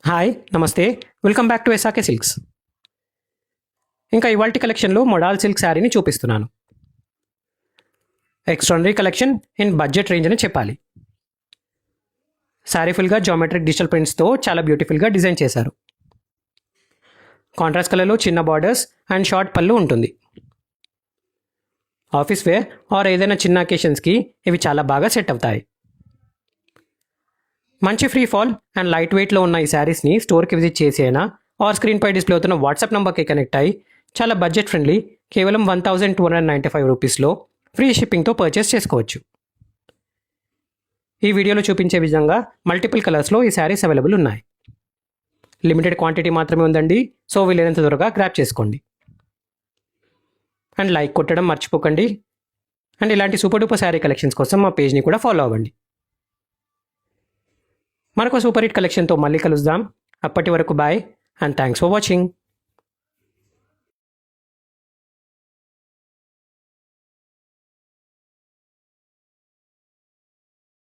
Hi నమస్తే welcome back to SRK silks. ఇంకా ఇవాల్టి కలెక్షన్లో మొడాల్ సిల్క్ శారీని చూపిస్తున్నాను. Extraordinary collection in budget range అని చెప్పాలి. శారీ ఫుల్గా జామెట్రిక్ డిజిటల్ ప్రింట్స్తో చాలా బ్యూటిఫుల్గా డిజైన్ చేశారు. కాంట్రాస్ట్ కలర్లో చిన్న బార్డర్స్ అండ్ షార్ట్ పళ్ళు ఉంటుంది. ఆఫీస్ వేర్ ఆర్ ఏదైనా చిన్న అకేషన్స్కి ఇవి చాలా బాగా సెట్ అవుతాయి. మంచి ఫ్రీ ఫాల్ అండ్ లైట్ వెయిట్లో ఉన్న ఈ శారీస్ని స్టోర్కి విజిట్ చేసి అయినా ఆర్ స్క్రీన్పై డిస్ప్లే అవుతున్న వాట్సాప్ నెంబర్కి కనెక్ట్ అయ్యి చాలా బడ్జెట్ ఫ్రెండ్లీ కేవలం 1295 రూపీస్లో ఫ్రీ షిప్పింగ్తో పర్చేస్ చేసుకోవచ్చు. ఈ వీడియోలో చూపించే విధంగా మల్టిపుల్ కలర్స్లో ఈ శారీస్ అవైలబుల్ ఉన్నాయి. లిమిటెడ్ క్వాంటిటీ మాత్రమే ఉందండి, సో వీలైనంత త్వరగా గ్రాప్ చేసుకోండి. అండ్ లైక్ కొట్టడం మర్చిపోకండి. అండ్ ఇలాంటి సూపర్ డూపర్ శారీ కలెక్షన్స్ కోసం మా పేజ్ని కూడా ఫాలో అవ్వండి. మరొక సూపర్ హిట్ కలెక్షన్తో మళ్ళీ కలుద్దాం. అప్పటి వరకు bye and thanks for watching.